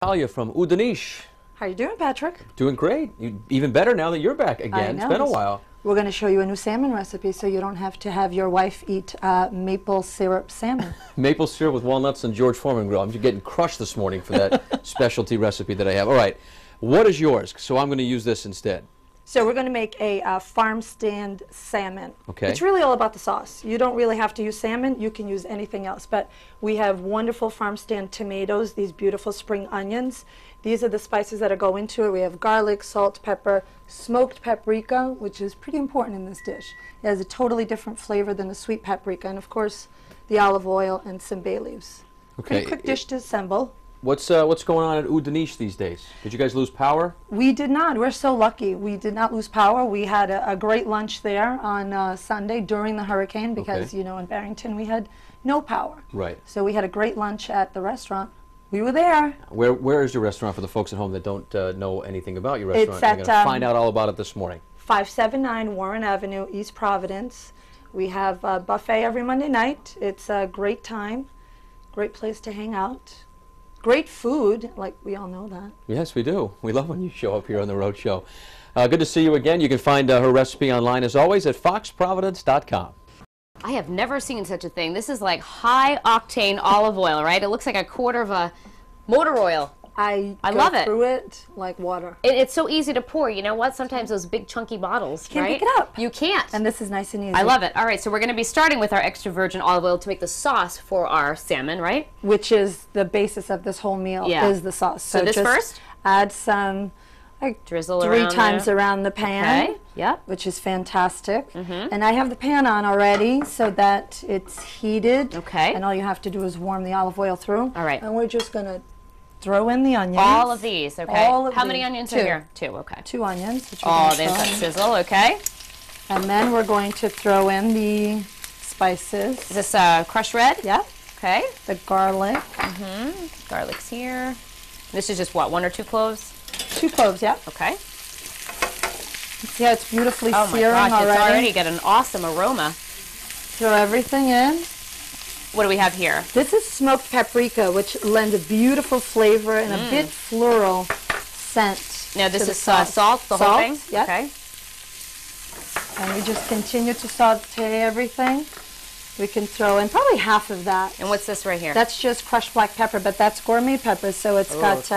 Natalia from Dinis. How you doing, Patrick? Doing great. Even better now that you're back again. It's been a while. We're going to show you a new salmon recipe so you don't have to have your wife eat maple syrup salmon. Maple syrup with walnuts and George Foreman grill. I'm just getting crushed this morning for that specialty recipe that I have. All right. What is yours? So I'm going to use this instead. So we're going to make a farm stand salmon. Okay. It's really all about the sauce. You don't really have to use salmon. You can use anything else. But we have wonderful farm stand tomatoes, these beautiful spring onions. These are the spices that go into it. We have garlic, salt, pepper, smoked paprika, which is pretty important in this dish. It has a totally different flavor than the sweet paprika. And, of course, the olive oil and some bay leaves. Okay. Pretty quick dish to assemble. What's going on at Dinis these days? Did you guys lose power? We did not. We're so lucky. We did not lose power. We had a great lunch there on Sunday during the hurricane because, you know, in Barrington we had no power. Right. So we had a great lunch at the restaurant. We were there. Where is your restaurant for the folks at home that don't know anything about your restaurant? It's at, You're going to find out all about it this morning. 579 Warren Avenue, East Providence. We have a buffet every Monday night. It's a great time, great place to hang out. Great food, like we all know that. Yes, we do. We love when you show up here on the Road Show. Good to see you again. You can find her recipe online, as always, at foxprovidence.com. I have never seen such a thing. This is like high-octane olive oil, right? It looks like a quarter of a motor oil. I love it. Through it like water. It's so easy to pour. You know what? Sometimes those big chunky bottles, you can't right? pick it up. You can't. And this is nice and easy. I love it. All right, so we're going to be starting with our extra virgin olive oil to make the sauce for our salmon, right? Which is the basis of this whole meal, is the sauce. So this just first? Add some, like, drizzle 3 times around the pan. Okay, yep. Which is fantastic. And I have the pan on already so that it's heated. Okay. And all you have to do is warm the olive oil through. All right. And we're just going to throw in the onions. All of these, okay. All of How many onions are here? 2, okay. 2 onions. Oh, there's that sizzle, okay. And then we're going to throw in the spices. Is this crushed red? Yeah. Okay. The garlic. Garlic's here. This is just what, 1 or 2 cloves? 2 cloves, yeah. Okay. See how it's beautifully searing already? Oh my gosh, already? it's already got an awesome aroma. Throw everything in. What do we have here? This is smoked paprika, which lends a beautiful flavor and a bit floral scent. Now this is sauce. salt, the whole thing? Yeah. Okay. And we just continue to saute everything. We can throw in probably half of that. And what's this right here? That's just crushed black pepper, but that's gourmet pepper, so it's got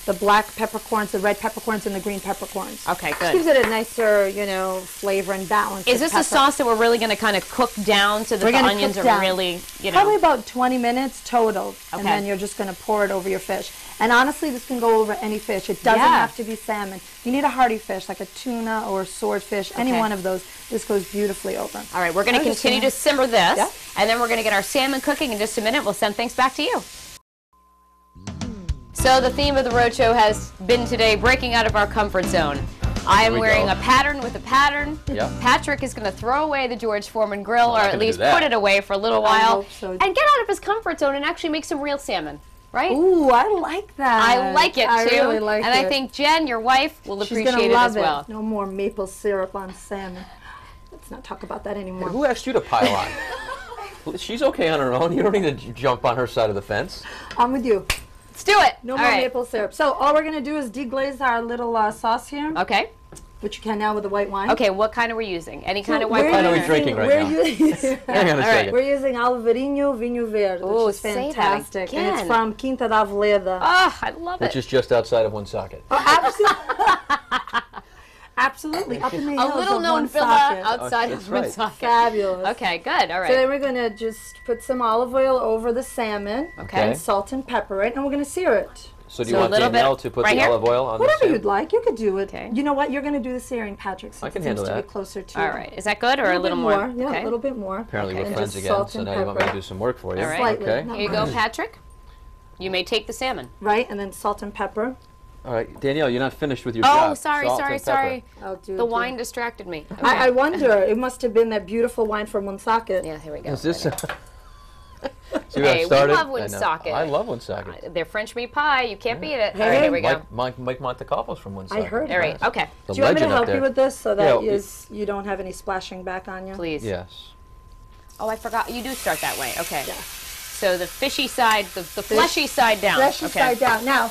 the black peppercorns, the red peppercorns, and the green peppercorns. Okay, good. It gives it a nicer, you know, flavor and balance. Is this a sauce that we're really going to kind of cook down so that the onions are really, you know? Probably about 20 minutes total, Okay. and then you're just going to pour it over your fish. And honestly, this can go over any fish. It doesn't have to be salmon. You need a hearty fish, like a tuna or a swordfish, any one of those. This goes beautifully over. All right, we're going to continue to simmer this, and then we're going to get our salmon cooking in just a minute. We'll send things back to you. So the theme of the Roadshow has been today breaking out of our comfort zone. I am wearing a pattern with a pattern. Yep. Patrick is going to throw away the George Foreman grill, or at least put it away for a little while, and get out of his comfort zone and actually make some real salmon. Right? Ooh, I like that. I like it too. I really like it. And I think Jen, your wife, will appreciate it as well. No more maple syrup on salmon. Let's not talk about that anymore. Hey, who asked you to pile on? She's okay on her own. You don't need to jump on her side of the fence. I'm with you. Let's do it. No more maple syrup. So all we're going to do is deglaze our little sauce here. Okay. Which you can now with the white wine. Okay, what kind are we using? Any kind of white wine? What kind are we drinking right now? Hang on a second. We're using Alvarinho Vinho Verde, which is fantastic. And it's from Quinta da Veleda. Oh, I love it. Which is just outside of Woonsocket. Oh, absolutely. Absolutely. Up in the hills a little known villa outside of Woonsocket. Fabulous. Okay, good. All right. So then we're going to just put some olive oil over the salmon. Okay. And salt and pepper it, and we're going to sear it. So do you want Danielle to put the olive oil on Whatever the you'd like, you could do it. Okay. You know what? You're going to do the searing, Patrick. So I can handle that. To be closer to. All right. Is that good, or a little more? Yeah, okay. a little bit more. Apparently we're friends again, so now you want me to do some work for you. All right. Okay. Here you go, Patrick. You may take the salmon. Right, and then salt and pepper. All right, Danielle, you're not finished with your job. Oh, sorry. I'll do the wine distracted me. Okay. I wonder. It must have been that beautiful wine from Woonsocket. Yeah, here we go. Is this? See we love Woonsocket. I love Woonsocket. They're French meat pie. You can't beat it. All right, here we go. Mike Montecalvo's from Woonsocket. I heard. All right, okay. Do you want me to help you with this so that you don't have any splashing back on you? Please. Yes. Oh, I forgot. You do start that way. Okay. Yeah. So the fishy side, the fleshy side down. Fleshy side down. Now,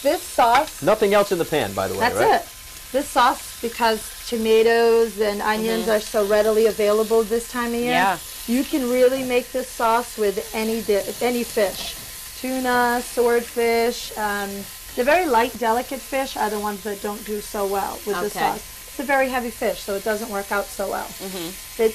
this sauce. Nothing else in the pan, by the way, That's right? it. This sauce, because tomatoes and onions are so readily available this time of year, you can really make this sauce with any fish. Tuna, swordfish. The very light, delicate fish are the ones that don't do so well with the sauce. It's a very heavy fish, so it doesn't work out so well.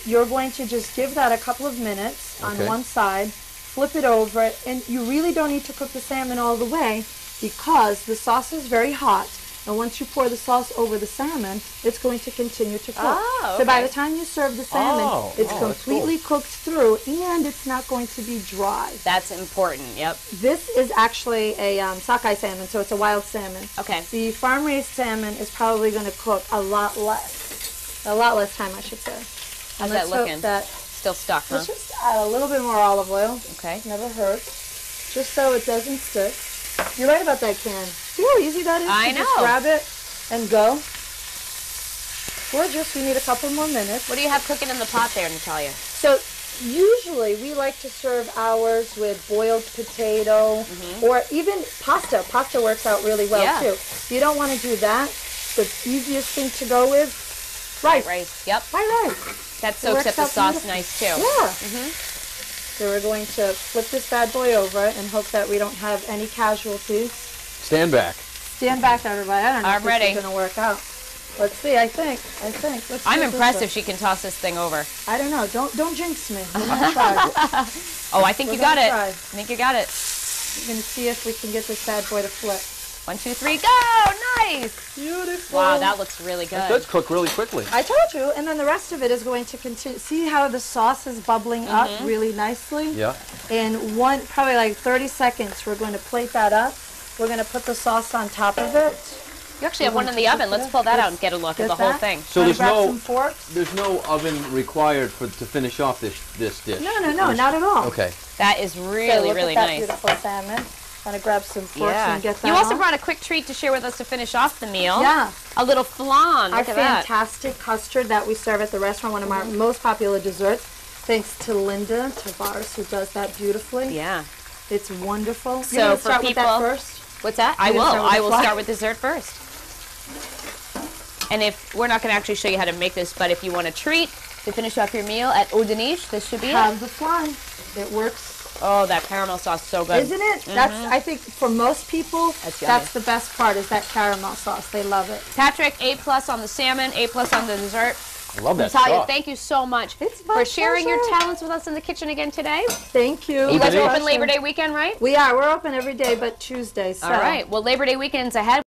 You're going to just give that a couple of minutes on one side, flip it over, and you really don't need to cook the salmon all the way because the sauce is very hot. And once you pour the sauce over the salmon, it's going to continue to cook. So by the time you serve the salmon, it's completely cooked through, and it's not going to be dry. That's important, This is actually a sockeye salmon, so it's a wild salmon. The farm-raised salmon is probably going to cook a lot less time, I should say. How's that looking? Still stuck, huh? Let's just add a little bit more olive oil. Okay. Never hurts. Just so it doesn't stick. You're right about that can. See how easy that is? I know. Just grab it and go. Gorgeous. We need a couple more minutes. What do you have cooking in the pot there, Natalia? So usually we like to serve ours with boiled potato or even pasta. Pasta works out really well too. If you don't want to do that, the easiest thing to go with, rice. Rice, White rice. That soaks up the sauce nice too. Yeah. So we're going to flip this bad boy over and hope that we don't have any casualties. Stand back. Stand back, everybody. I don't know if this is going to work out. Let's see. I think. I'm impressed if she can toss this thing over. I don't know. Don't jinx me. We're going to try. Oh, I think you got it. I think you got it. We're going to see if we can get this bad boy to flip. 1, 2, 3, go! Nice! Beautiful. Wow, that looks really good. That does cook really quickly. I told you. And then the rest of it is going to continue. See how the sauce is bubbling up really nicely? Yeah. In probably like 30 seconds, we're going to plate that up. We're going to put the sauce on top of it. You actually have one in the oven. Let's pull that out and get a look at the whole thing. So there's no oven required to finish off this dish. No, not at all. Okay. That is really, really nice. Beautiful salmon. I'm gonna grab some forks and get that. You also brought a quick treat to share with us to finish off the meal. Yeah. A little flan. Our fantastic custard that we serve at the restaurant, one of our most popular desserts. Thanks to Linda Tavares, who does that beautifully. Yeah. It's wonderful. So for start people, with that first. What's that? I will. I will start with dessert first. And if we're not going to actually show you how to make this, but if you want a treat to finish off your meal at Dinis, this should be Have the flan. It works. Oh, that caramel sauce is so good. Isn't it? That's, I think for most people, that's the best part is that caramel sauce. They love it. Patrick, A+ on the salmon, A+ on the dessert. I love that Natalia, sauce. thank you so much for sharing your talents with us in the kitchen again today. Thank you. You guys are open Labor Day weekend, right? We are. We're open every day but Tuesday. So. All right. Well, Labor Day weekend's ahead.